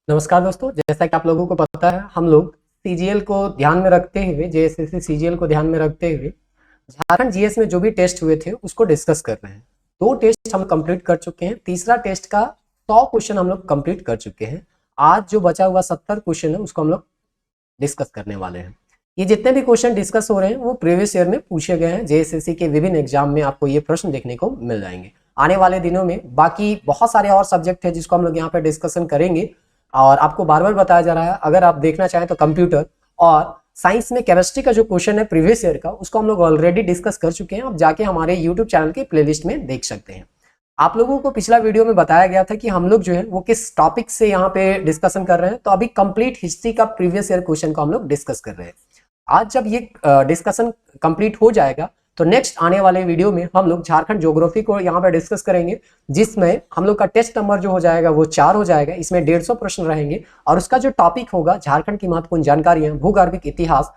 नमस्कार दोस्तों, जैसा कि आप लोगों को पता है, हम लोग सीजीएल को ध्यान में रखते हुए, जेएसएससी सीजीएल को ध्यान में रखते हुए झारखंड जीएस में जो भी टेस्ट हुए थे उसको डिस्कस कर रहे हैं। 2 टेस्ट हम कंप्लीट कर चुके हैं, तीसरा टेस्ट का 100 क्वेश्चन हम लोग कंप्लीट कर चुके हैं। आज जो बचा हुआ 70 क्वेश्चन है उसको हम लोग डिस्कस करने वाले हैं। ये जितने भी क्वेश्चन डिस्कस हो रहे हैं वो प्रीवियस ईयर में पूछे गए हैं। जेएसएससी के विभिन्न एग्जाम में आपको ये प्रश्न देखने को मिल जाएंगे आने वाले दिनों में। बाकी बहुत सारे और सब्जेक्ट है जिसको हम लोग यहाँ पे डिस्कशन करेंगे और आपको बार बार बताया जा रहा है, अगर आप देखना चाहें तो कंप्यूटर और साइंस में केमिस्ट्री का जो क्वेश्चन है प्रीवियस ईयर का, उसको हम लोग ऑलरेडी डिस्कस कर चुके हैं। आप जाके हमारे यूट्यूब चैनल के प्लेलिस्ट में देख सकते हैं। आप लोगों को पिछला वीडियो में बताया गया था कि हम लोग जो है वो किस टॉपिक से यहाँ पे डिस्कशन कर रहे हैं, तो अभी कंप्लीट हिस्ट्री का प्रीवियस ईयर क्वेश्चन को हम लोग डिस्कस कर रहे हैं। आज जब ये डिस्कशन कंप्लीट हो जाएगा तो नेक्स्ट आने वाले वीडियो में हम लोग झारखंड ज्योग्राफी को यहाँ पे डिस्कस करेंगे, जिसमें हम लोग का टेस्ट नंबर जो हो जाएगा वो 4 हो जाएगा। इसमें 150 प्रश्न रहेंगे और उसका जो टॉपिक होगा झारखंड की महत्वपूर्ण जानकारियां, भूगर्भिक इतिहास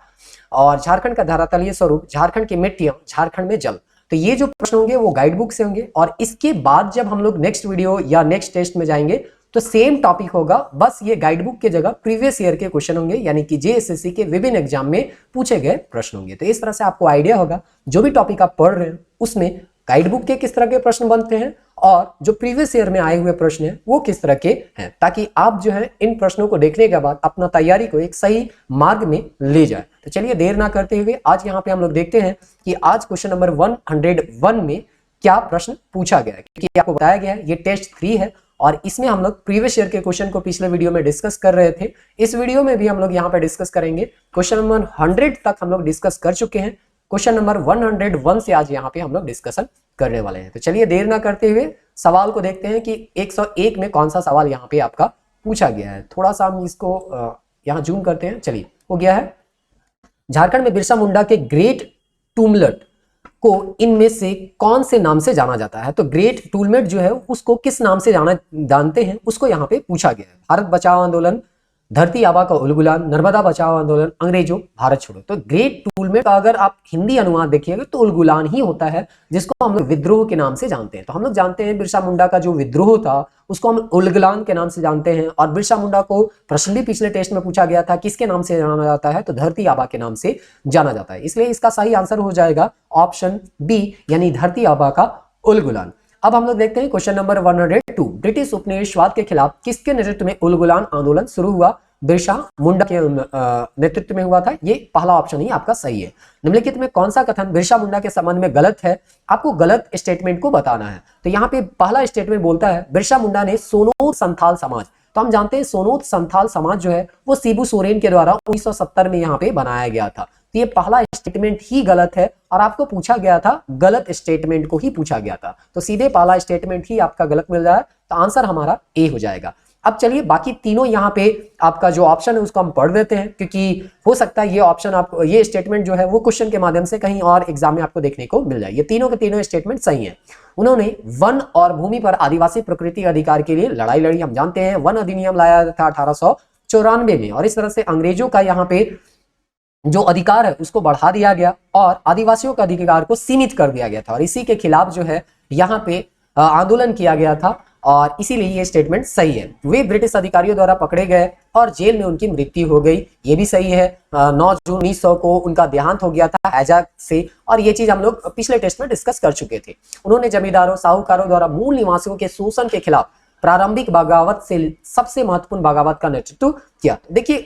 और झारखंड का धरातलीय स्वरूप, झारखंड की मिट्टियां, झारखंड में जल। तो ये जो प्रश्न होंगे वो गाइड बुक से होंगे और इसके बाद जब हम लोग नेक्स्ट वीडियो या नेक्स्ट टेस्ट में जाएंगे तो सेम टॉपिक होगा, बस ये गाइड बुक की जगह प्रीवियस ईयर के क्वेश्चन होंगे, यानी कि जेएसएससी के विभिन्न एग्जाम में पूछे गए प्रश्न होंगे। तो इस तरह से आपको आइडिया होगा जो भी टॉपिक आप पढ़ रहे हैं उसमें गाइड बुक के किस तरह के प्रश्न बनते हैं और जो प्रीवियस ईयर में आए हुए प्रश्न हैं वो किस तरह के हैं, ताकि आप जो है इन प्रश्नों को देखने के बाद अपना तैयारी को एक सही मार्ग में ले जाए। तो चलिए देर ना करते हुए आज यहाँ पे हम लोग देखते हैं कि आज क्वेश्चन नंबर 101 में क्या प्रश्न पूछा गया है, क्योंकि आपको बताया गया है ये टेस्ट 3 है और इसमें हम लोग प्रीवियस ईयर के क्वेश्चन को पिछले वीडियो में डिस्कस कर रहे थे। इस वीडियो में भी हम लोग यहाँ पे डिस्कस करेंगे। क्वेश्चन नंबर 100 तक हम लोग डिस्कस कर चुके हैं, क्वेश्चन नंबर 101 से आज यहाँ पे हम लोग डिस्कशन करने वाले हैं। तो चलिए देर ना करते हुए सवाल को देखते हैं कि 101 में कौन सा सवाल यहाँ पे आपका पूछा गया है। थोड़ा सा हम इसको यहाँ जूम करते हैं। चलिए, हो गया है। झारखंड में बिरसा मुंडा के ग्रेट टूमलेट को इनमें से कौन से नाम से जाना जाता है? तो ग्रेट टूलमेट जो है उसको किस नाम से जानते हैं उसको यहाँ पे पूछा गया है। भारत बचाओ आंदोलन, धरती आबा का उलगुलान, नर्मदा बचाओ आंदोलन, अंग्रेजों भारत छोड़ो। तो ग्रेट टूलमेट का अगर आप हिंदी अनुवाद देखिएगा तो उलगुलान ही होता है, जिसको हम लोग विद्रोह के नाम से जानते हैं। तो हम लोग जानते हैं बिरसा मुंडा का जो विद्रोह था उसको हम उलगुलान के नाम से जानते हैं। और बिरसा मुंडा को प्रश्न भी पिछले टेस्ट में पूछा गया था, किसके नाम से जाना जाता है? तो धरती आबा के नाम से जाना जाता है। इसलिए इसका सही आंसर हो जाएगा ऑप्शन बी, यानी धरती आबा का उलगुलान। अब हम लोग देखते हैं क्वेश्चन नंबर 102। ब्रिटिश उपनिवेशवाद के खिलाफ किसके नेतृत्व में उलगुलान आंदोलन शुरू हुआ? बिरसा मुंडा के नेतृत्व में हुआ था। ये पहला ऑप्शन ही आपका सही है। निम्नलिखित में कौन सा कथन बिरसा मुंडा के संबंध में गलत है? आपको गलत स्टेटमेंट को बताना है। तो यहाँ पे पहला स्टेटमेंट बोलता है बिरसा मुंडा ने सोनोत संथाल समाज, तो हम जानते हैं सोनोत संथाल समाज जो है वो शिबू सोरेन के द्वारा 1970 में यहाँ पे बनाया गया था। तो ये पहला स्टेटमेंट ही गलत है और आपको पूछा गया था, गलत स्टेटमेंट को ही पूछा गया था। तो सीधे पहला स्टेटमेंट ही आपका गलत मिल रहा है, तो आंसर हमारा ए हो जाएगा। अब चलिए बाकी तीनों यहाँ पे आपका जो ऑप्शन है उसको हम पढ़ देते हैं, क्योंकि हो सकता है ये ऑप्शन आपको, ये स्टेटमेंट जो है वो क्वेश्चन के माध्यम से कहीं और एग्जाम में आपको देखने को मिल जाए। ये तीनों के तीनों स्टेटमेंट सही हैं। उन्होंने वन और भूमि पर आदिवासी प्रकृति अधिकार के लिए लड़ाई लड़ी। हम जानते हैं वन अधिनियम लाया था 1894 में और इस तरह से अंग्रेजों का यहाँ पे जो अधिकार है उसको बढ़ा दिया गया और आदिवासियों के अधिकार को सीमित कर दिया गया था और इसी के खिलाफ जो है यहाँ पे आंदोलन किया गया था और इसीलिए ये स्टेटमेंट सही है। वे ब्रिटिश अधिकारियों द्वारा पकड़े गए और जेल में उनकी मृत्यु हो गई, ये भी सही है। 9 जून 1900 को उनका देहांत हो गया था हैजा से और ये चीज हम लोग पिछले टेस्ट में डिस्कस कर चुके थे। उन्होंने जमींदारों साहूकारों द्वारा मूल निवासियों के शोषण के खिलाफ प्रारंभिक बगावत से सबसे महत्वपूर्ण बगावत का नेतृत्व किया। देखिए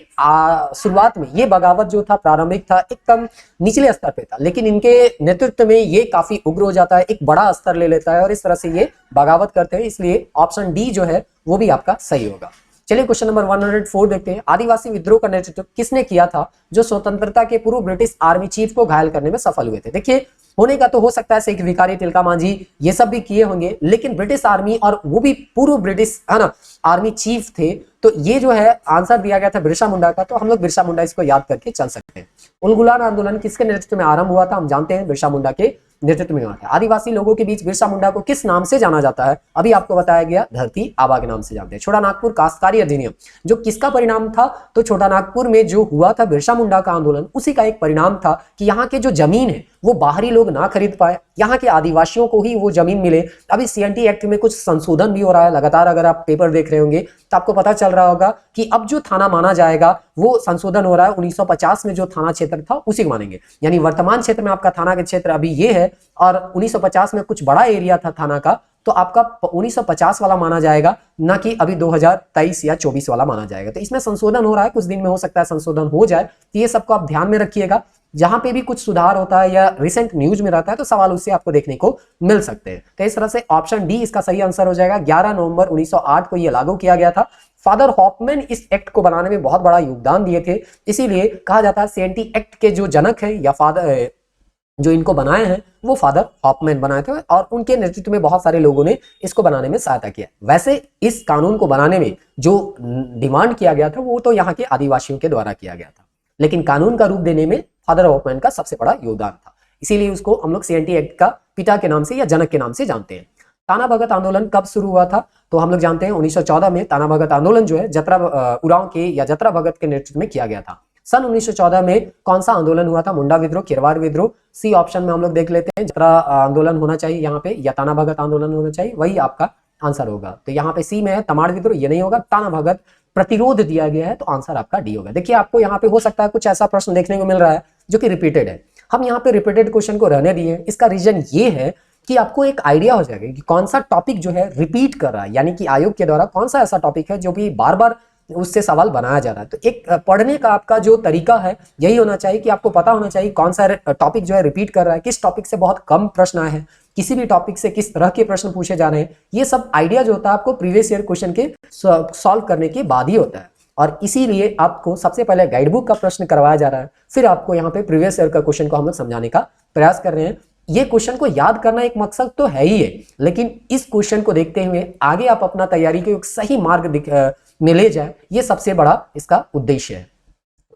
शुरुआत में ये बगावत जो था प्रारंभिक था, एकदम निचले स्तर पे था, लेकिन इनके नेतृत्व में ये काफी उग्र हो जाता है, एक बड़ा स्तर ले लेता है और इस तरह से ये बगावत करते हैं। इसलिए ऑप्शन डी जो है वो भी आपका सही होगा। चलिए क्वेश्चन नंबर 104 देखते हैं। आदिवासी विद्रोह का नेतृत्व किसने किया था जो स्वतंत्रता के पूर्व ब्रिटिश आर्मी चीफ को घायल करने में सफल हुए थे? देखिए होने का तो हो सकता है शेख भिखारी, तिलका मांझी, ये सब भी किए होंगे, लेकिन ब्रिटिश आर्मी और वो भी पूर्व ब्रिटिश है ना आर्मी चीफ थे, तो ये जो है आंसर दिया गया था बिरसा मुंडा का। तो हम लोग बिरसा मुंडा इसको याद करके चल सकते हैं। उलगुलान आंदोलन किसके नेतृत्व में आरंभ हुआ था? हम जानते हैं बिरसा मुंडा के नेतृत्व में हुआ था। आदिवासी लोगों के बीच बिरसा मुंडा को किस नाम से जाना जाता है? अभी आपको बताया गया, धरती आबा के नाम से जानते हैं। छोटा नागपुर काश्तकारी अधिनियम जो किसका परिणाम था? तो छोटा नागपुर में जो हुआ था बिरसा मुंडा का आंदोलन, उसी का एक परिणाम था कि यहाँ के जो जमीन है वो बाहरी लोग ना खरीद पाए, यहाँ के आदिवासियों को ही वो जमीन मिले। अभी सीएनटी एक्ट में कुछ संशोधन भी हो रहा है लगातार, अगर आप पेपर देख रहे होंगे तो आपको पता चल रहा होगा कि अब जो थाना माना जाएगा वो संशोधन हो रहा है। 1950 में जो थाना क्षेत्र था उसी को मानेंगे, यानी वर्तमान क्षेत्र में आपका थाना के क्षेत्र अभी ये है और 1950 में कुछ बड़ा एरिया था थाना का, तो आपका 1950 वाला माना जाएगा, ना कि अभी 2023 या 24 वाला माना जाएगा। तो इसमें संशोधन हो रहा है, कुछ दिन में हो सकता है संशोधन हो जाए, तो ये सबको आप ध्यान में रखिएगा। जहां पे भी कुछ सुधार होता है या रिसेंट न्यूज में रहता है तो सवाल उससे आपको देखने को मिल सकते हैं। तो इस तरह से ऑप्शन डी इसका सही आंसर हो जाएगा। 11 नवंबर 1908 को यह लागू किया गया था। फादर हॉफमैन इस एक्ट को बनाने में बहुत बड़ा योगदान दिए थे, इसीलिए कहा जाता है सीएनटी एक्ट के जो जनक है या फादर जो इनको बनाए हैं वो फादर हॉफमैन बनाए थे, और उनके नेतृत्व में बहुत सारे लोगों ने इसको बनाने में सहायता किया। वैसे इस कानून को बनाने में जो डिमांड किया गया था वो तो यहाँ के आदिवासियों के द्वारा किया गया था, लेकिन कानून का रूप देने में फादर हॉफमैन का सबसे बड़ा योगदान था, इसीलिए उसको हम लोग सीएनटी एक्ट का पिता के नाम से या जनक के नाम से जानते हैं। ताना भगत आंदोलन कब शुरू हुआ था, तो हम लोग जानते हैं 1914 में ताना भगत आंदोलन जो है जतरा उरांव के या जतरा भगत के नेतृत्व में किया गया था। सन 1914 में कौन सा आंदोलन हुआ था, मुंडा विद्रोह, खिरवार विद्रोह। सी ऑप्शन में हम लोग देख लेते हैं, जतरा आंदोलन होना चाहिए यहाँ पे या ताना भगत आंदोलन होना चाहिए, वही आपका आंसर होगा। तो यहाँ पे सी में है तमाड़ विद्रोह, ये नहीं होगा। ताना भगत प्रतिरोध दिया गया है, तो आंसर आपका डी होगा। देखिए आपको यहाँ पे हो सकता है कुछ ऐसा प्रश्न देखने को मिल रहा है जो कि रिपीटेड है, हम यहाँ पे रिपीटेड क्वेश्चन को रहने दिए। इसका रीजन ये है कि आपको एक आइडिया हो जाएगा कि कौन सा टॉपिक जो है रिपीट कर रहा है, यानी कि आयोग के द्वारा कौन सा ऐसा टॉपिक है जो भी बार बार उससे सवाल बनाया जा रहा है। तो एक पढ़ने का आपका जो तरीका है यही होना चाहिए कि आपको पता होना चाहिए कौन सा टॉपिक जो है रिपीट कर रहा है, किस टॉपिक से बहुत कम प्रश्न आए हैं, किसी भी टॉपिक से किस तरह के प्रश्न पूछे जा रहे हैं। ये सब आइडिया जो होता है आपको प्रीवियस ईयर क्वेश्चन के सॉल्व करने के बाद ही होता है, और इसीलिए आपको सबसे पहले गाइडबुक का प्रश्न करवाया जा रहा है, फिर आपको यहाँ पे प्रीवियस ईयर का क्वेश्चन को हम लोग समझाने का प्रयास कर रहे हैं। ये क्वेश्चन को याद करना एक मकसद तो है ही है, लेकिन इस क्वेश्चन को देखते हुए आगे आप अपना तैयारी के एक सही मार्ग में ले जाए, ये सबसे बड़ा इसका उद्देश्य है।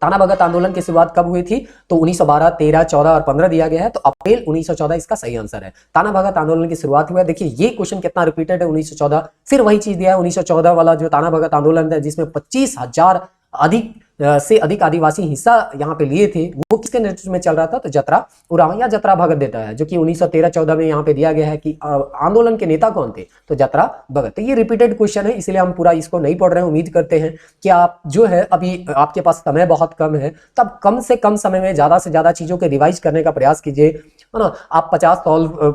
ताना भगत आंदोलन की शुरुआत कब हुई थी, तो 1912, 13, 14 और 15 दिया गया है, तो अप्रैल 1914 इसका सही आंसर है। ताना भगत आंदोलन की शुरुआत हुआ है। देखिए ये क्वेश्चन कितना रिपीटेड है, 1914 फिर वही चीज दिया है। 1914 वाला जो ताना भगत आंदोलन है जिसमें 25,000 से अधिक आदिवासी हिस्सा यहाँ पे लिए थे, वो किसके नेतृत्व में चल रहा था, तो जतरा उरांव या जतरा भगत देता है, जो कि 1913-14 में यहाँ पे दिया गया है कि आंदोलन के नेता कौन थे, तो जतरा भगत। तो ये रिपीटेड क्वेश्चन है, इसलिए हम पूरा इसको नहीं पढ़ रहे हैं। उम्मीद करते हैं कि आप जो है अभी आपके पास समय बहुत कम है, तब कम से कम समय में ज्यादा से ज्यादा चीजों के रिवाइज करने का प्रयास कीजिए, है ना। आप 50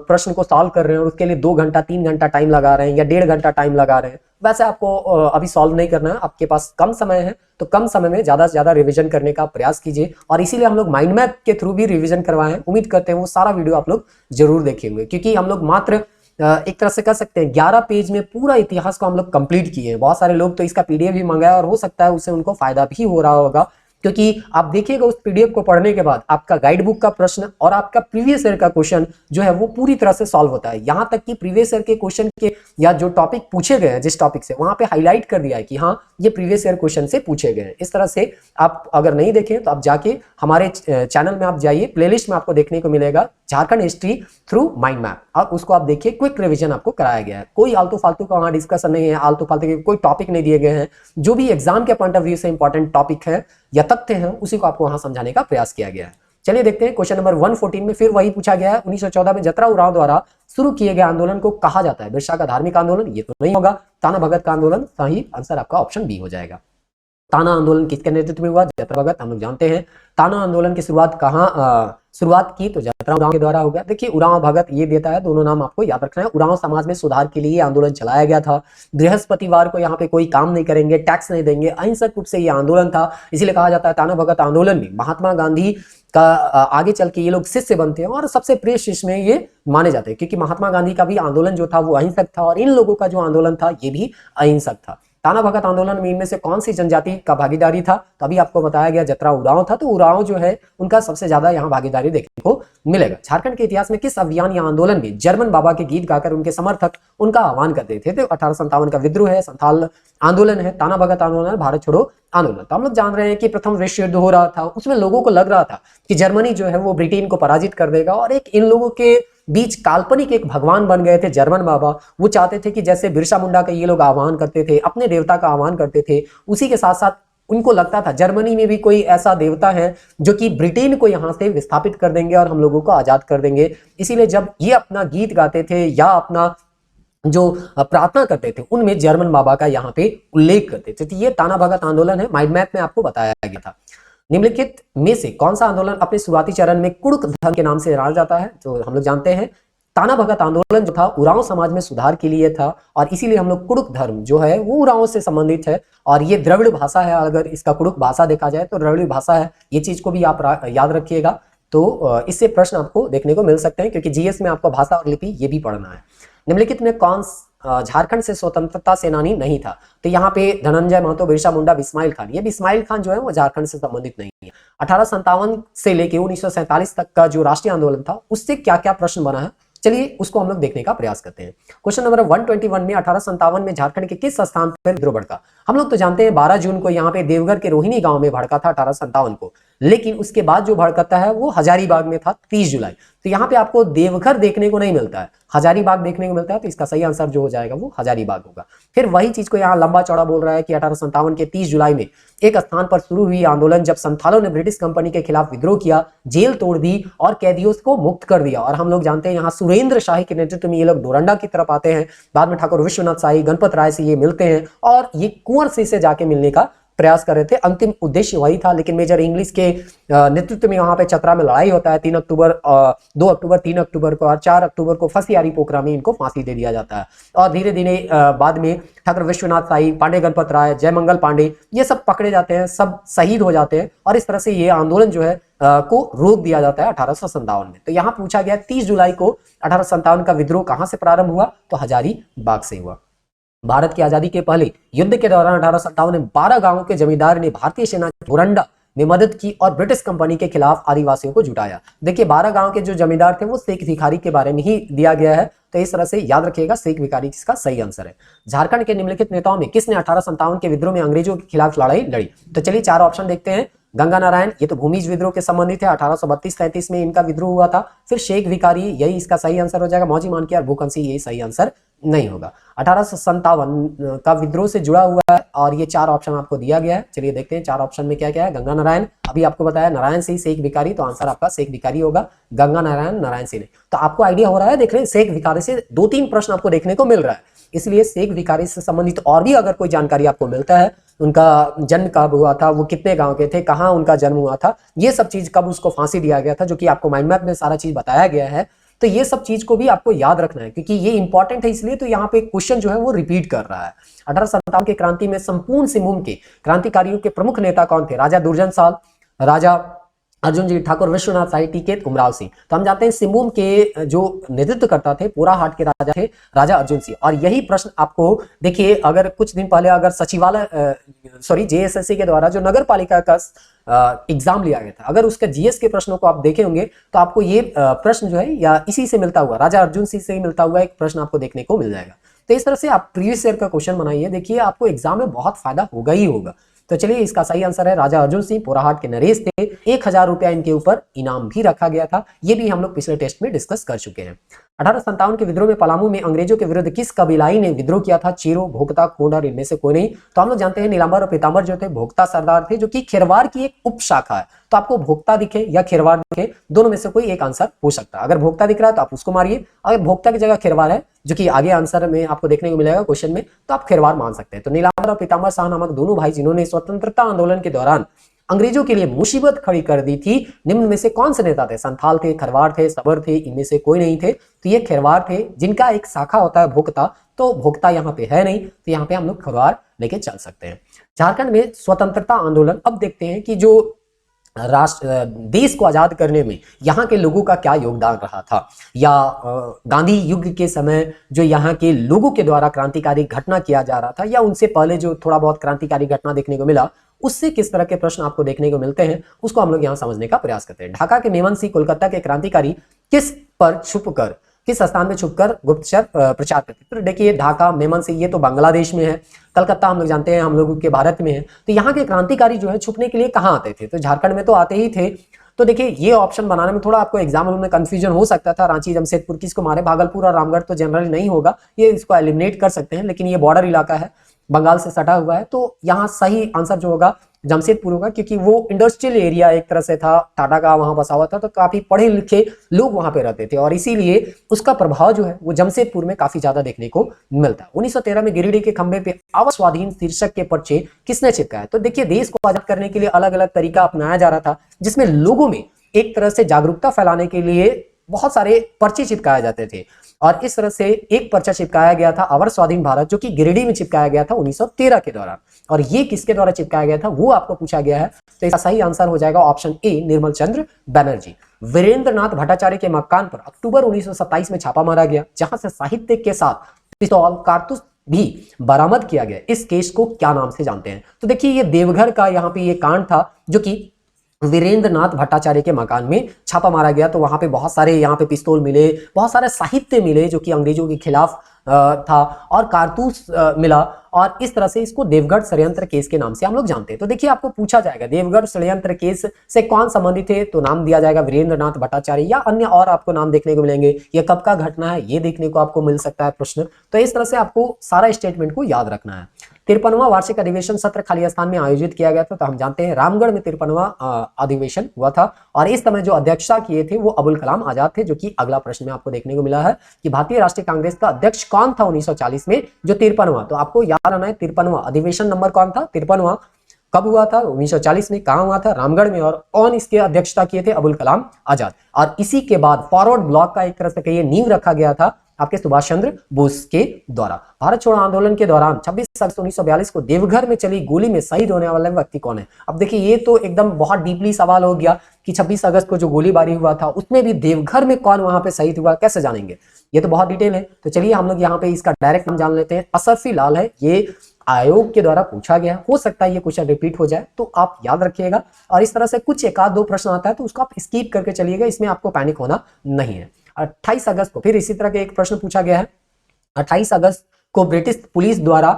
प्रश्न को सॉल्व कर रहे हैं और उसके लिए 2 घंटा 3 घंटा टाइम लगा रहे हैं या 1.5 घंटा टाइम लगा रहे हैं, वैसे आपको अभी सॉल्व नहीं करना है। आपके पास कम समय है तो कम समय में ज्यादा से ज्यादा रिवीजन करने का प्रयास कीजिए, और इसीलिए हम लोग माइंड मैप के थ्रू भी रिवीजन करवाए हैं। उम्मीद करते हैं वो सारा वीडियो आप लोग जरूर देखेंगे, क्योंकि हम लोग मात्र एक तरह से कह सकते हैं 11 पेज में पूरा इतिहास को हम लोग कंप्लीट किए हैं। बहुत सारे लोग तो इसका पीडीएफ भी मंगाया और हो सकता है उससे उनको फायदा भी हो रहा होगा, क्योंकि आप देखिएगा उस पीडीएफ को पढ़ने के बाद आपका गाइड बुक का प्रश्न और आपका प्रीवियस ईयर का क्वेश्चन जो है वो पूरी तरह से सॉल्व होता है। यहां तक कि प्रीवियस ईयर के क्वेश्चन के या जो टॉपिक पूछे गए हैं जिस टॉपिक से, वहां पे हाईलाइट कर दिया है कि हाँ ये प्रीवियस ईयर क्वेश्चन से पूछे गए हैं। इस तरह से आप अगर नहीं देखें तो आप जाके हमारे चैनल में आप जाइए, प्लेलिस्ट में आपको देखने को मिलेगा Jharkhand history through mind map, और उसको आप देखिए, क्विक रिवीजन आपको कराया गया है। कोई आलतू फालतू का वहां डिस्कशन नहीं है, आलतू फालतू के कोई टॉपिक नहीं दिए गए हैं। जो भी एग्जाम के पॉइंट ऑफ व्यू से इंपॉर्टेंट टॉपिक है या तथ्य हैं उसी को आपको वहां समझाने का प्रयास किया गया है। चलिए देखते हैं क्वेश्चन नंबर 114 में फिर वही पूछा गया है। 1914 में जतरा उरांव द्वारा शुरू किए गए आंदोलन को कहा जाता है बिरसा का धार्मिक आंदोलन, ये तो नहीं होगा। ताना भगत का आंदोलन, सही आंसर आपका ऑप्शन बी हो जाएगा। ताना आंदोलन किसके नेतृत्व में हुआ, जतरा भगत, हम लोग जानते हैं। ताना आंदोलन की शुरुआत कहाँ शुरुआत की, तो जतरा उरांव के द्वारा हो गया। देखिए उरांव भगत ये देता है, दोनों नाम आपको याद रखना है। उरांव समाज में सुधार के लिए आंदोलन चलाया गया था। बृहस्पतिवार को यहाँ पे कोई काम नहीं करेंगे, टैक्स नहीं देंगे, अहिंसक रूप से ये आंदोलन था, इसीलिए कहा जाता है ताना भगत आंदोलन में महात्मा गांधी का आगे चल के ये लोग शिष्य बनते हैं और सबसे प्रिय शिष्य में ये माने जाते हैं, क्योंकि महात्मा गांधी का भी आंदोलन जो था वो अहिंसक था और इन लोगों का जो आंदोलन था ये भी अहिंसक था। ताना भगत आंदोलन में इनमें से कौन सी जनजाति का भागीदारी था, तो अभी आपको बताया गया जतरा उरांव था, तो उरांव जो है उनका सबसे ज्यादा यहाँ भागीदारी देखने को मिलेगा। झारखंड के इतिहास में किस अभियान या आंदोलन में जर्मन बाबा के गीत गाकर उनके समर्थक उनका आह्वान करते थे, तो 1857 का विद्रोह है, संथाल आंदोलन है, ताना भगत आंदोलन है, भारत छोड़ो आंदोलन। तो हम लोग जान रहे हैं कि प्रथम विश्व युद्ध हो रहा था, उसमें लोगों को लग रहा था कि जर्मनी जो है वो ब्रिटेन को पराजित कर देगा, और एक इन लोगों के बीच काल्पनिक एक भगवान बन गए थे जर्मन बाबा। वो चाहते थे कि जैसे बिरसा मुंडा का ये लोग आह्वान करते थे, अपने देवता का आह्वान करते थे, उसी के साथ साथ उनको लगता था जर्मनी में भी कोई ऐसा देवता है जो कि ब्रिटेन को यहाँ से विस्थापित कर देंगे और हम लोगों को आजाद कर देंगे। इसीलिए जब ये अपना गीत गाते थे या अपना जो प्रार्थना करते थे उनमें जर्मन बाबा का यहाँ पे उल्लेख करते थे। तो ये ताना भगत आंदोलन है, माइंड मैप में आपको बताया गया था। निम्नलिखित में से कौन सा आंदोलन अपने शुरुआती चरण में कुड़ुक धर्म के नाम से जाना जाता है? तो हम लोग जानते हैं ताना भगत आंदोलन जो था उरांव समाज में सुधार के लिए था और इसीलिए हम लोग कुड़ुक धर्म जो है वो उरांव से संबंधित है और ये द्रविड़ भाषा है। अगर इसका कुड़ुक भाषा देखा जाए तो द्रविड़ भाषा है, ये चीज को भी आप याद रखिएगा। तो इससे प्रश्न आपको देखने को मिल सकते हैं क्योंकि जीएस में आपको भाषा और लिपि ये भी पढ़ना है। निम्नलिखित में कौन झारखंड से स्वतंत्रता सेनानी नहीं था? तो यहाँ पे धनंजय महतो, बिरसा मुंडा, बिस्माइल खान। ये बिस्माइल खान जो है वो झारखंड से संबंधित नहीं है। 1857 से लेके 1947 तक का जो राष्ट्रीय आंदोलन था उससे क्या क्या प्रश्न बना है, चलिए उसको हम लोग देखने का प्रयास करते हैं। क्वेश्चन नंबर 121 में 1857 में झारखंड के किस स्थान पर विद्रोह भड़का? हम लोग तो जानते हैं 12 जून को यहाँ पे देवघर के रोहिणी गांव में भड़का था 1857 को, लेकिन उसके बाद जो भड़कता है वो हजारीबाग में था 30 जुलाई। तो यहाँ पे आपको देवघर देखने को नहीं मिलता है, हजारीबाग देखने को मिलता है। तो इसका सही आंसर जो हो जाएगा वो हजारीबाग होगा। फिर वही चीज को यहाँ लंबा चौड़ा बोल रहा है कि 1857 के 30 जुलाई में एक स्थान पर शुरू हुई आंदोलन जब संथालों ने ब्रिटिश कंपनी के खिलाफ विद्रोह किया, जेल तोड़ दी और कैदियों को मुक्त कर दिया। और हम लोग जानते हैं यहाँ सुरेंद्र शाही के नेतृत्व में ये लोग डोरंडा की तरफ आते हैं। बाद में ठाकुर विश्वनाथ शाही, गणपत राय से ये मिलते हैं और ये कुंवर सिंह से जाके मिलने का प्रयास कर रहे थे। अंतिम उद्देश्य वही था, लेकिन मेजर इंग्लिश के नेतृत्व में वहां पे चतरा में लड़ाई होता है 3 अक्टूबर, 2 अक्टूबर, 3 अक्टूबर को और 4 अक्टूबर को फसियारी पोखरा में इनको फांसी दे दिया जाता है। और धीरे धीरे बाद में ठाकुर विश्वनाथ शाही, पांडे गणपत राय, जयमंगल पांडे ये सब पकड़े जाते हैं, सब शहीद हो जाते हैं और इस तरह से ये आंदोलन जो है को रोक दिया जाता है 1857 में। तो यहाँ पूछा गया 30 जुलाई को 1857 का विद्रोह कहां से प्रारंभ हुआ? तो हजारीबाग से हुआ। भारत की आजादी के पहले युद्ध के दौरान 1857 में 12 गांवों के जमींदार ने भारतीय सेना के डोरंडा में मदद की और ब्रिटिश कंपनी के खिलाफ आदिवासियों को जुटाया। देखिए 12 गांव के जो जमींदार थे वो शेख भिखारी के बारे में ही दिया गया है, तो इस तरह से याद रखिएगा शेख भिखारी इसका सही आंसर है। झारखंड के निम्नलिखित नेताओं में किसने 1857 के विद्रोह में अंग्रेजों के खिलाफ लड़ाई लड़ी? तो चलिए 4 ऑप्शन देखते हैं। गंगा नारायण, ये तो भूमिज विद्रोह के संबंधित है, 1832-33 में इनका विद्रोह हुआ था। फिर शेख भिखारी, यही इसका सही आंसर हो जाएगा। मौजी मानकी और भूकंप सिंह, यही सही आंसर नहीं होगा। 1857 का विद्रोह से जुड़ा हुआ है और ये 4 ऑप्शन आपको दिया गया है। चलिए देखते हैं 4 ऑप्शन में क्या क्या है। गंगा नारायण, अभी आपको बताया नारायण सिंह, शेख भिखारी, तो आंसर आपका शेख भिखारी होगा। गंगा नारायण, नारायण सिंह। तो आपको आइडिया हो रहा है, देख रहे हैं शेख भिखारी से 2-3 प्रश्न आपको देखने को मिल रहा है, इसलिए शेख भिखारी से संबंधित और भी अगर कोई जानकारी आपको मिलता है, उनका जन्म कब हुआ था, वो कितने गांव के थे, कहाँ उनका जन्म हुआ था, ये सब चीज कब उसको फांसी दिया गया था, जो कि आपको माइंड मैप में सारा चीज बताया गया है, तो ये सब चीज को भी आपको याद रखना है क्योंकि ये इंपॉर्टेंट है। इसलिए तो यहाँ पे क्वेश्चन जो है वो रिपीट कर रहा है। 1857 के क्रांति में संपूर्ण सिंहभूम के क्रांतिकारियों के प्रमुख नेता कौन थे? राजा दुर्जन साल, राजा अर्जुन जी, ठाकुर विश्वनाथ शाही, टीकेत, उमराव सिंह। तो हम जानते हैं सिंहभूम के जो नेतृत्व करता थे पोराहाट के राजा थे राजा अर्जुन सिंह। और यही प्रश्न आपको देखिए, अगर कुछ दिन पहले अगर सचिवालय जेएसएससी के द्वारा जो नगर पालिका का एग्जाम लिया गया था, अगर उसके जीएस के प्रश्नों को आप देखे होंगे तो आपको ये प्रश्न जो है या इसी से मिलता हुआ, राजा अर्जुन सिंह से ही मिलता हुआ एक प्रश्न आपको देखने को मिल जाएगा। तो इस तरह से आप प्रीवियस ईयर का क्वेश्चन बनाइए, देखिए आपको एग्जाम में बहुत फायदा होगा ही होगा। तो चलिए इसका सही आंसर है राजा अर्जुन सिंह, पोराहाट के नरेश थे। 1000 रुपया इनके ऊपर इनाम भी रखा गया था, ये भी हम लोग पिछले टेस्ट में डिस्कस कर चुके हैं। 1857 के विद्रोह में पलामू में अंग्रेजों के विरुद्ध किस कबीलाई ने विद्रोह किया था? चीरो, भोक्ता, खोंडर, इनमें से कोई नहीं। तो हम लोग जानते हैं नीलांबर और पीतांबर जो थे भोक्ता सरदार थे, जो कि खिरवार की एक उपशाखा है। तो आपको भोक्ता दिखे या खिरवार दिखे, दोनों में से कोई एक आंसर हो सकता है। अगर भोक्ता दिख रहा है तो आप उसको मारिए, अगर भोक्ता की जगह खिरवार है, जो कि आगे आंसर में आपको देखने को मिलेगा क्वेश्चन में, तो आप खिरवार मान सकते हैं। तो नीलांबर और पीतांबर शाह नामक दोनों भाई जिन्होंने स्वतंत्रता आंदोलन के दौरान अंग्रेजों के लिए मुसीबत खड़ी कर दी थी, निम्न में से कौन से नेता थे? संथाल थे, खरवार थे, सबर थे, इनमें से कोई नहीं थे। तो ये खरवार थे, जिनका एक शाखा होता है भोक्ता, तो भोक्ता यहाँ पे है नहीं, तो यहाँ पे हम लोग खरवार लेके चल सकते हैं। झारखंड में स्वतंत्रता आंदोलन, अब देखते हैं कि जो देश को आजाद करने में यहाँ के लोगों का क्या योगदान रहा था, या गांधी युग के समय जो यहाँ के लोगों के द्वारा क्रांतिकारी घटना किया जा रहा था, या उनसे पहले जो थोड़ा बहुत क्रांतिकारी घटना देखने को मिला, उससे किस तरह के प्रश्न आपको देखने को मिलते हैं, उसको हम लोग यहाँ समझने का प्रयास करते हैं। ढाका के मेमन सिंह कोलकाता के क्रांतिकारी किस पर छुपकर, किस स्थान में छुपकर गुप्तचर प्रचार करते? तो देखिए ढाका, मेमन सिंह, ये तो बांग्लादेश में है, कलकत्ता हम लोग जानते हैं हम लोगों के भारत में है। तो यहाँ के क्रांतिकारी जो है छुपने के लिए कहाँ आते थे? तो झारखंड में तो आते ही थे। तो देखिए ये ऑप्शन बनाने में थोड़ा आपको एग्जाम में कंफ्यूजन हो सकता था, रांची, जमशेदपुर किसको मारे, भागलपुर और रामगढ़ तो जनरली नहीं होगा, ये इसको एलिमिनेट कर सकते हैं, लेकिन ये बॉर्डर इलाका है, बंगाल से सटा हुआ है, तो यहाँ सही आंसर जो होगा जमशेदपुर होगा, क्योंकि वो इंडस्ट्रियल एरिया एक तरह से था, टाटा का वहां बसा हुआ था, तो काफी पढ़े लिखे लोग वहां पे रहते थे और इसीलिए उसका प्रभाव जो है वो जमशेदपुर में काफी ज्यादा देखने को मिलता है। 1913 में गिरिडीह के खंबे पे अवध स्वाधीन शीर्षक के पर्चे किसने चिपकाए? तो देखिए, देश को आजाद करने के लिए अलग अलग तरीका अपनाया जा रहा था, जिसमें लोगों में एक तरह से जागरूकता फैलाने के लिए बहुत सारे पर्चे चिपकाए जाते थे और इस तरह से एक पर्चा चिपकाया गया था अवर स्वाधीन भारत, जो कि गिरिडीह में चिपकाया गया था 1913 के दौरान। और ये किसके द्वारा चिपकाया गया था वो आपको पूछा गया है, तो इसका सही आंसर हो जाएगा ऑप्शन ए, निर्मल चंद्र बनर्जी। वीरेंद्रनाथ भट्टाचार्य के मकान पर अक्टूबर 1927 में छापा मारा गया, जहां से साहित्य के साथ पिस्तौल कारतूस भी बरामद किया गया। इस केस को क्या नाम से जानते हैं? तो देखिए, ये देवघर का यहाँ पे ये कांड था, जो कि वीरेंद्रनाथ भट्टाचार्य के मकान में छापा मारा गया। तो वहां पे बहुत सारे यहाँ पे पिस्तौल मिले, बहुत सारे साहित्य मिले जो कि अंग्रेजों के खिलाफ था, और कारतूस मिला, और इस तरह से इसको देवगढ़ षड्यंत्र केस के नाम से हम लोग जानते हैं। तो देखिए, आपको पूछा जाएगा देवगढ़ षड्यंत्र केस से कौन संबंधित है, तो नाम दिया जाएगा वीरेंद्रनाथ भट्टाचार्य, या अन्य और आपको नाम देखने को मिलेंगे। ये कब का घटना है ये देखने को आपको मिल सकता है प्रश्न। तो इस तरह से आपको सारा स्टेटमेंट को याद रखना है। 53वां वार्षिक अधिवेशन सत्र खाली स्थान में आयोजित किया गया था, तो हम जानते हैं रामगढ़ में 53वां अधिवेशन हुआ था, और इस समय जो अध्यक्षता किए थे वो अबुल कलाम आजाद थे, जो कि अगला प्रश्न में आपको देखने को मिला है कि भारतीय राष्ट्रीय कांग्रेस का अध्यक्ष कौन था 1940 में, जो 53वां। तो आपको याद रहना है 53वां अधिवेशन नंबर कौन था, 53वां कब हुआ था, 1940 में। कहां हुआ था? रामगढ़ में, और कौन इसके अध्यक्षता किए थे? अबुल कलाम आजाद। और इसी के बाद फॉरवर्ड ब्लॉक का एक तरह से कहिए नींव रखा गया था आपके सुभाष चंद्र बोस के द्वारा। भारत छोड़ो आंदोलन के दौरान 26 अगस्त 1942 को देवघर में चली गोली में शहीद होने वाला व्यक्ति कौन है? अब देखिए, ये तो एकदम बहुत डीपली सवाल हो गया कि 26 अगस्त को जो गोलीबारी हुआ था उसमें भी देवघर में कौन वहां पे शहीद हुआ, कैसे जानेंगे? ये तो बहुत डिटेल है। तो चलिए हम लोग यहाँ पे इसका डायरेक्ट नाम जान लेते हैं। असरफी लाल है, ये आयोग के द्वारा पूछा गया, हो सकता है ये क्वेश्चन रिपीट हो जाए, तो आप याद रखिएगा। और इस तरह से कुछ एक आध दो प्रश्न आता है तो उसको आप स्किप करके चलिएगा, इसमें आपको पैनिक होना नहीं है। 28 अगस्त को फिर इसी तरह के एक प्रश्न पूछा गया है। 28 अगस्त को ब्रिटिश पुलिस द्वारा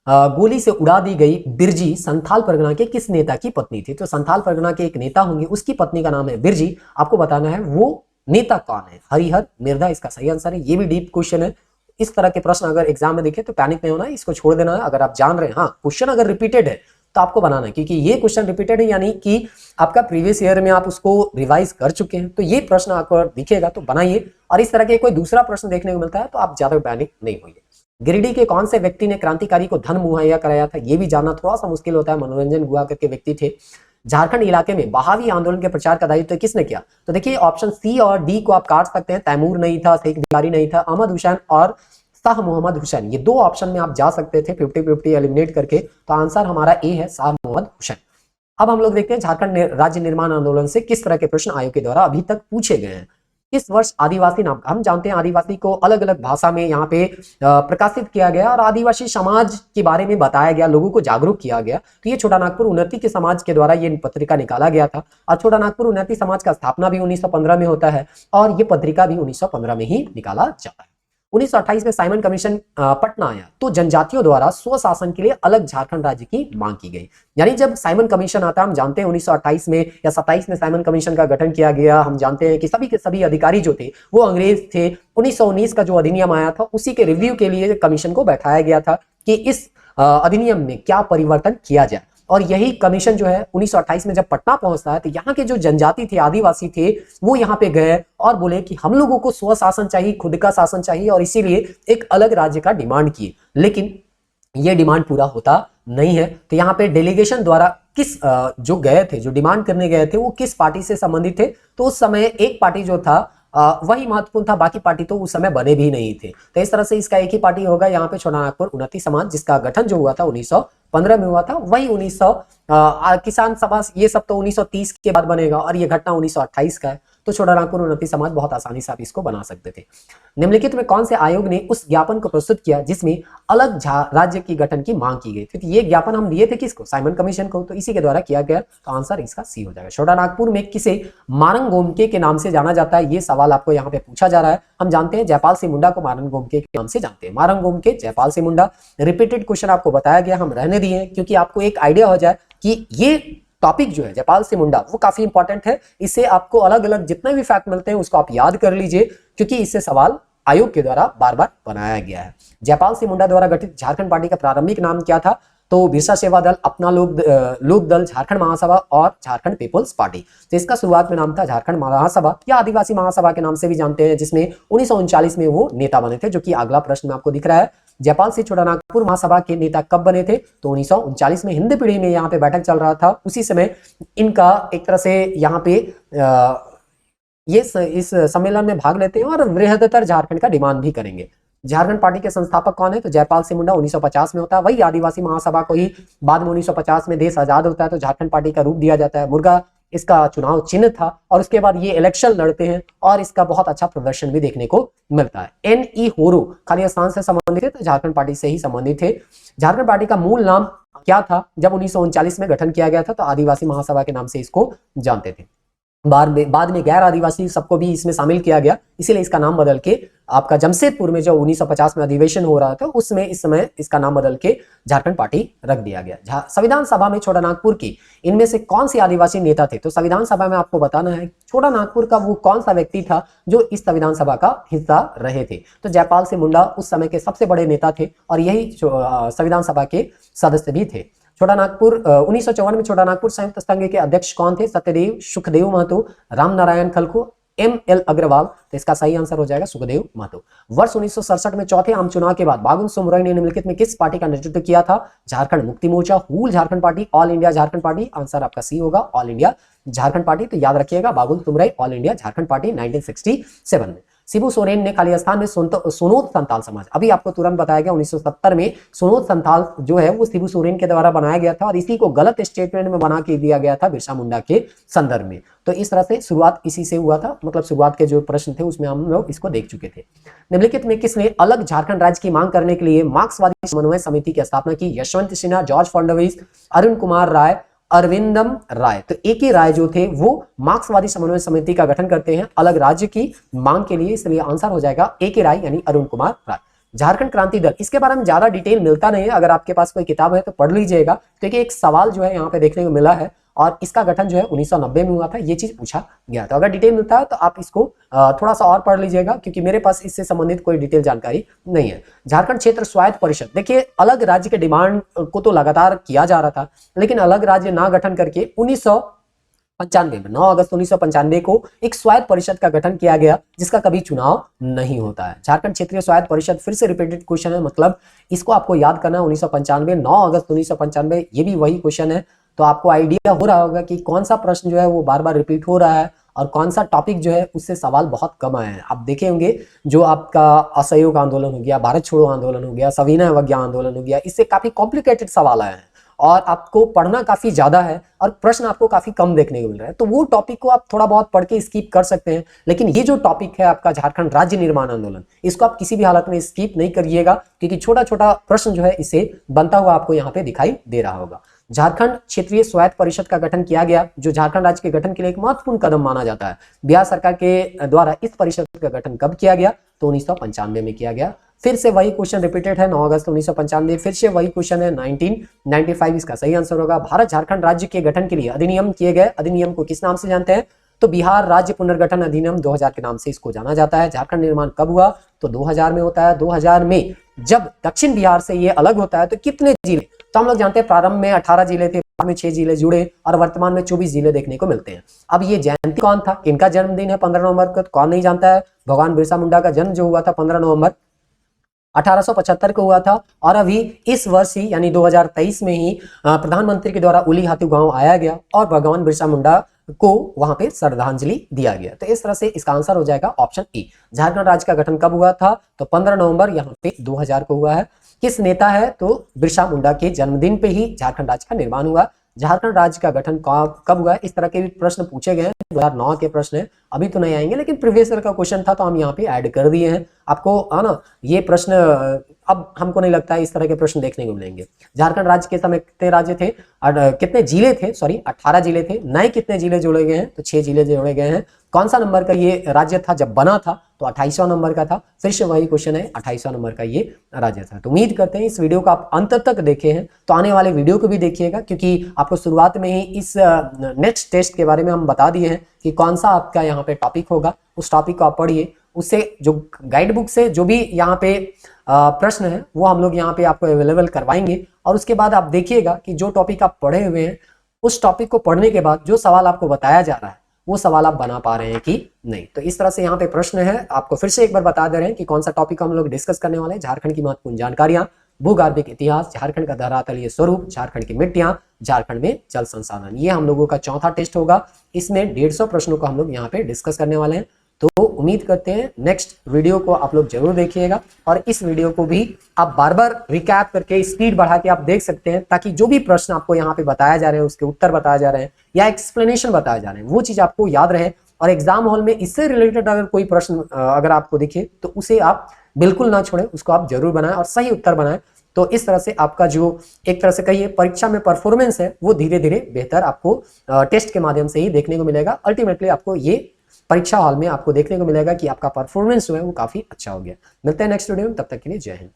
गोली से उड़ा दी गई बिरजी संथाल परगना के किस नेता की पत्नी थी? तो संथाल परगना के एक नेता होंगे, उसकी पत्नी का नाम है बिरजी। आपको बताना है वो नेता कौन है। हरिहर मिर्धा इसका सही आंसर है। ये भी डीप क्वेश्चन है। इस तरह के प्रश्न अगर एग्जाम में दिखे तो पैनिक नहीं होना है, इसको छोड़ देना है। अगर आप जान रहे हैं, हाँ क्वेश्चन अगर रिपीटेड है तो आपको बनाना है, क्योंकि ये क्वेश्चन रिपीटेड है, यानी कि आपका प्रीवियस ईयर में आप उसको रिवाइज कर चुके हैं, तो ये प्रश्न आपको दिखेगा तो बनाइए। और इस तरह के कोई दूसरा प्रश्न देखने को मिलता है तो आप ज्यादा पैनिक नहीं होइए। गिरिडीह के कौन से व्यक्ति ने क्रांतिकारी को धन मुहैया कराया था? ये भी जानना थोड़ा सा मुश्किल होता है। मनोरंजन गुहा करके व्यक्ति थे। झारखंड इलाके में बहावी आंदोलन के प्रचार का दायित्व किसने किया? तो देखिए, ऑप्शन सी और डी को आप काट सकते हैं। तैमूर नहीं था, शेख भिखारी नहीं था, अहमद हुसैन और शाह मोहम्मद हुसैन, ये दो ऑप्शन में आप जा सकते थे 50-50 एलिमिनेट करके। तो आंसर हमारा ए है, शाह मोहम्मद हुसैन। अब हम लोग देखते हैं झारखंड राज्य निर्माण आंदोलन से किस तरह के प्रश्न आयोग के द्वारा अभी तक पूछे गए हैं। इस वर्ष आदिवासी नाम, हम जानते हैं आदिवासी को अलग अलग भाषा में यहाँ पे प्रकाशित किया गया और आदिवासी समाज के बारे में बताया गया, लोगों को जागरूक किया गया। तो ये छोटा नागपुर उन्नति के समाज के द्वारा ये पत्रिका निकाला गया था, और छोटा नागपुर उन्नति समाज का स्थापना भी 1915 में होता है, और ये पत्रिका भी 1915 में ही निकाला जाता है। 1928 में साइमन कमीशन पटना आया तो जनजातियों द्वारा स्वशासन के लिए अलग झारखंड राज्य की मांग की गई। यानी जब साइमन कमीशन आता है, हम जानते हैं 1928 में या 27 में साइमन कमीशन का गठन किया गया। हम जानते हैं कि सभी के सभी अधिकारी जो थे वो अंग्रेज थे। 1919 का जो अधिनियम आया था उसी के रिव्यू के लिए कमीशन को बैठाया गया था कि इस अधिनियम में क्या परिवर्तन किया जाए। और यही कमीशन जो है 1928 में जब पटना पहुंचता है तो यहाँ के जो जनजाति थे, आदिवासी थे, वो यहाँ पे गए और बोले कि हम लोगों को स्वशासन चाहिए, खुद का शासन चाहिए, और इसीलिए एक अलग राज्य का डिमांड किए। लेकिन ये डिमांड पूरा होता नहीं है। तो यहाँ पे डेलीगेशन द्वारा किस जो गए थे, जो डिमांड करने गए थे, वो किस पार्टी से संबंधित थे? तो उस समय एक पार्टी जो था वही महत्वपूर्ण था, बाकी पार्टी तो उस समय बने भी नहीं थे। तो इस तरह से इसका एक ही पार्टी होगा यहाँ पे, छोटा नागपुर उन्नति समाज, जिसका गठन जो हुआ था 1915 में हुआ था। वही 1900 किसान सभा, ये सब तो 1930 के बाद बनेगा, और ये घटना 1928 का है। तो छोटा नागपुर उन्नति समाज बहुत आसानी से आप इसको बना सकते थे। निम्नलिखित में कौन से आयोग ने उस ज्ञापन को प्रस्तुत किया जिसमें अलग राज्य की गठन की मांग की गई थी? तो ये ज्ञापन हम दिए थे किसको? साइमन कमीशन को। तो इसी के द्वारा किया गया। तो आंसर इसका सी हो जाएगा। छोटा नागपुर में किसे मारंग गोमके के नाम से जाना जाता है? ये सवाल आपको यहाँ पे पूछा जा रहा है। हम जानते हैं जयपाल सिंह मुंडा को मारंग गोमके के नाम से जानते हैं। मारंग गोमके, जयपाल सिंह मुंडा। रिपीटेड क्वेश्चन आपको बताया गया, हम रहने दिए क्योंकि आपको एक आइडिया हो जाए कि ये टॉपिक जो है जयपाल सिंह मुंडा वो काफी इंपॉर्टेंट है। इससे आपको अलग अलग जितने भी फैक्ट मिलते हैं उसको आप याद कर लीजिए, क्योंकि इससे सवाल आयोग के द्वारा बार बार बनाया गया है। जयपाल सिंह मुंडा द्वारा गठित झारखंड पार्टी का प्रारंभिक नाम क्या था? तो बिरसा सेवा दल, अपना लोक दल, झारखंड महासभा और झारखंड पीपल्स पार्टी। तो इसका शुरुआत में नाम था झारखंड महासभा या आदिवासी महासभा के नाम से भी जानते हैं, जिसमें 1939 में वो नेता बने थे, जो कि अगला प्रश्न में आपको दिख रहा है। जयपाल सिंह छोटानागपुर महासभा के नेता कब बने थे? तो 1939 में हिंद पीढ़ी में यहाँ पे बैठक चल रहा था, उसी समय इनका एक तरह से यहाँ पे ये इस सम्मेलन में भाग लेते हैं और वृहत्तर झारखंड का डिमांड भी करेंगे। झारखंड पार्टी के संस्थापक कौन है? तो जयपाल सिंह मुंडा 1950 में होता है। वही आदिवासी महासभा को ही बाद में 1950 में देश आजाद होता है तो झारखंड पार्टी का रूप दिया जाता है। मुर्गा इसका चुनाव चिन्ह था और उसके बाद ये इलेक्शन लड़ते हैं और इसका बहुत अच्छा प्रदर्शन भी देखने को मिलता है। एन.ई. होरो खाली स्थान से संबंधित थे, तो झारखंड पार्टी से ही संबंधित थे। झारखंड पार्टी का मूल नाम क्या था जब 1939 में गठन किया गया था? तो आदिवासी महासभा के नाम से इसको जानते थे। बाद में गैर आदिवासी सबको भी इसमें शामिल किया गया, इसीलिए इसका नाम बदल के आपका जमशेदपुर में जो 1950 में अधिवेशन हो रहा था उसमें इस समय इसका नाम बदल के झारखंड पार्टी रख दिया गया। संविधान सभा में छोटानागपुर की इनमें से कौन सी आदिवासी नेता थे? तो संविधान सभा में आपको बताना है छोटानागपुर का वो कौन सा व्यक्ति था जो इस संविधान सभा का हिस्सा रहे थे। तो जयपाल सिंह मुंडा उस समय के सबसे बड़े नेता थे और यही संविधान सभा के सदस्य भी थे। छोटानागपुर 1954 में छोटानागपुर संयुक्त संघ के अध्यक्ष कौन थे? सत्यदेव सुखदेव महतो, राम नारायण खलखो, M.L. अग्रवाल। तो इसका सही आंसर हो जाएगा सुखदेव महतो। वर्ष 1967 में चौथे आम चुनाव के बाद बाबुल सुमरई ने निम्नलिखित में किस पार्टी का नेतृत्व किया था? Jharkhand Mukti Morcha, Hul Jharkhand party, all India Jharkhand party. Answer आपका सी होगा, ऑल इंडिया झारखंड पार्टी। तो याद रखिएगा बाबुल सुमरई ऑल इंडिया झारखंड पार्टी 1967 में। शिबू सोरेन ने खालिस्तान में सोनोत संताल समाज, अभी आपको तुरंत बताया गया 1970 में सोनोत संताल जो है वो शिबू सोरेन के द्वारा बनाया गया था और इसी को गलत स्टेटमेंट में बना के दिया गया था बिरसा मुंडा के संदर्भ में। तो इस तरह से शुरुआत इसी से हुआ था, मतलब शुरुआत के जो प्रश्न थे उसमें हम लोग इसको देख चुके थे। निम्नलिखित में किसने अलग झारखंड राज्य की मांग करने के लिए मार्क्सवादी समन्वय समिति की स्थापना की? यशवंत सिन्हा, जॉर्ज फर्नांडिस, अरुण कुमार राय, अरविंदम राय। तो एक ही राय जो थे वो मार्क्सवादी समन्वय समिति का गठन करते हैं अलग राज्य की मांग के लिए, इसलिए आंसर हो जाएगा एक ही राय यानी अरुण कुमार राय। झारखंड क्रांति दल, इसके बारे में ज्यादा डिटेल मिलता नहीं है, अगर आपके पास कोई किताब है तो पढ़ लीजिएगा, क्योंकि एक सवाल जो है यहाँ पे देखने को मिला है और इसका गठन जो है 1990 में हुआ था, ये चीज पूछा गया था। अगर डिटेल मिलता है तो आप इसको थोड़ा सा और पढ़ लीजिएगा, क्योंकि मेरे पास इससे संबंधित कोई डिटेल जानकारी नहीं है। झारखंड क्षेत्र स्वायत्त परिषद, देखिए अलग राज्य के डिमांड को तो लगातार किया जा रहा था, लेकिन अलग राज्य ना गठन करके 1995 में 9 अगस्त 1995 को एक स्वायत्त परिषद का गठन किया गया, जिसका कभी चुनाव नहीं होता है। झारखंड क्षेत्रीय स्वायत्त परिषद, फिर से रिपीटेड क्वेश्चन है, मतलब इसको आपको याद करना है। 1995 9 अगस्त 1995, ये भी वही क्वेश्चन है, तो आपको आइडिया हो रहा होगा कि कौन सा प्रश्न जो है वो बार बार रिपीट हो रहा है और कौन सा टॉपिक जो है उससे सवाल बहुत कम आए हैं। आप देखे होंगे जो आपका असहयोग आंदोलन हो गया, भारत छोड़ो आंदोलन हो गया, सविनय अवज्ञा आंदोलन हो गया, इससे काफी कॉम्प्लिकेटेड सवाल आए हैं और आपको पढ़ना काफी ज्यादा है और प्रश्न आपको काफी कम देखने को मिल रहा है, तो वो टॉपिक को आप थोड़ा बहुत पढ़ के स्किप कर सकते हैं। लेकिन ये जो टॉपिक है आपका झारखंड राज्य निर्माण आंदोलन, इसको आप किसी भी हालत में स्किप नहीं करिएगा, क्योंकि छोटा छोटा प्रश्न जो है इसे बनता हुआ आपको यहाँ पे दिखाई दे रहा होगा। झारखंड क्षेत्रीय स्वायत्त परिषद का गठन किया गया, जो झारखंड राज्य के गठन के लिए एक महत्वपूर्ण कदम माना जाता है। बिहार सरकार के द्वारा इस परिषद का गठन कब किया गया? तो 1995 में किया गया। फिर से वही क्वेश्चन रिपीटेड है, 9 अगस्त 1995, फिर से वही क्वेश्चन है 1995, इसका सही आंसर होगा। भारत झारखंड राज्य के गठन के लिए अधिनियम किए गए, अधिनियम को किस नाम से जानते हैं? तो बिहार राज्य पुनर्गठन अधिनियम 2000 के नाम से इसको जाना जाता है। झारखंड निर्माण कब हुआ? तो 2000 में होता है। 2000 में जब दक्षिण बिहार से ये अलग होता है तो कितने जिले? तो हम लोग जानते हैं प्रारंभ में 18 जिले थे, बाद में 6 जिले जुड़े और वर्तमान में 24 जिले देखने को मिलते हैं। अब ये जयंती कौन था, किनका जन्मदिन है 15 नवंबर को? कौन नहीं जानता है? भगवान बिरसा मुंडा का जन्म जो हुआ था 15 नवंबर 1875 को हुआ था। और अभी इस वर्ष ही यानी 2023 में ही प्रधानमंत्री के द्वारा उली हाथू गांव आया गया और भगवान बिरसा मुंडा को वहां पे श्रद्धांजलि दिया गया। तो इस तरह से इसका आंसर हो जाएगा ऑप्शन ई। झारखंड राज्य का गठन कब हुआ था? तो 15 नवंबर यहाँ पे 2000 को हुआ है। किस नेता है? तो बिरसा मुंडा के जन्मदिन पे ही झारखंड राज्य का निर्माण हुआ। झारखंड राज्य का गठन कब हुआ है? इस तरह के भी प्रश्न पूछे गए हैं, 2009 के प्रश्न है, अभी तो नहीं आएंगे, लेकिन प्रीवियस ईयर का क्वेश्चन था तो हम यहाँ पे ऐड कर दिए हैं आपको, है ना। ये प्रश्न अब हमको नहीं लगता है इस तरह के प्रश्न देखने को मिलेंगे। झारखंड राज्य के समय कितने राज्य थे, कितने जिले थे? सॉरी 18 जिले थे। नए कितने जिले जोड़े गए हैं? तो 6 जिले जोड़े गए हैं। कौन सा नंबर का ये राज्य था जब बना था? तो 28वां नंबर का था। फिर से वही क्वेश्चन है, 28वां नंबर का ये राज्य था। तो उम्मीद करते हैं इस वीडियो को आप अंत तक देखे हैं, तो आने वाले वीडियो को भी देखिएगा, क्योंकि आपको शुरुआत में ही इस नेक्स्ट टेस्ट के बारे में हम बता दिए हैं कि कौन सा आपका यहाँ पे टॉपिक होगा। उस टॉपिक को आप पढ़िए उससे जो गाइड बुक से जो भी यहाँ पे प्रश्न है वो हम लोग यहाँ पे आपको अवेलेबल करवाएंगे। और उसके बाद आप देखिएगा कि जो टॉपिक आप पढ़े हुए हैं उस टॉपिक को पढ़ने के बाद जो सवाल आपको बताया जा रहा है वो सवाल आप बना पा रहे हैं कि नहीं। तो इस तरह से यहाँ पे प्रश्न है, आपको फिर से एक बार बता दे रहे हैं कि कौन सा टॉपिक हम लोग डिस्कस करने वाले हैं। झारखंड की महत्वपूर्ण जानकारियां, भूगर्भिक इतिहास, झारखंड का धरातलीय स्वरूप, झारखंड की मिट्टियां, झारखंड में जल संसाधन, ये हम लोगों का चौथा टेस्ट होगा। इसमें 150 प्रश्नों को हम लोग यहाँ पे डिस्कस करने वाले हैं। तो उम्मीद करते हैं नेक्स्ट वीडियो को आप लोग जरूर देखिएगा और इस वीडियो को भी आप बार बार रिकैप करके स्पीड बढ़ा के आप देख सकते हैं, ताकि जो भी प्रश्न आपको यहाँ पे बताया जा रहे हैं उसके उत्तर बताए जा रहे हैं या एक्सप्लेनेशन बताए जा रहे हैं वो चीज आपको याद रहे। और एग्जाम हॉल में इससे रिलेटेड अगर कोई प्रश्न अगर आपको दिखे तो उसे आप बिल्कुल ना छोड़ें, उसको आप जरूर बनाएं और सही उत्तर बनाएं। तो इस तरह से आपका जो एक तरह से कहिए परीक्षा में परफॉर्मेंस है वो धीरे धीरे बेहतर आपको टेस्ट के माध्यम से ही देखने को मिलेगा। अल्टीमेटली आपको ये परीक्षा हॉल में आपको देखने को मिलेगा कि आपका परफॉर्मेंस जो है वो काफी अच्छा हो गया। मिलते हैं नेक्स्ट वीडियो में, तब तक के लिए जय हिंद।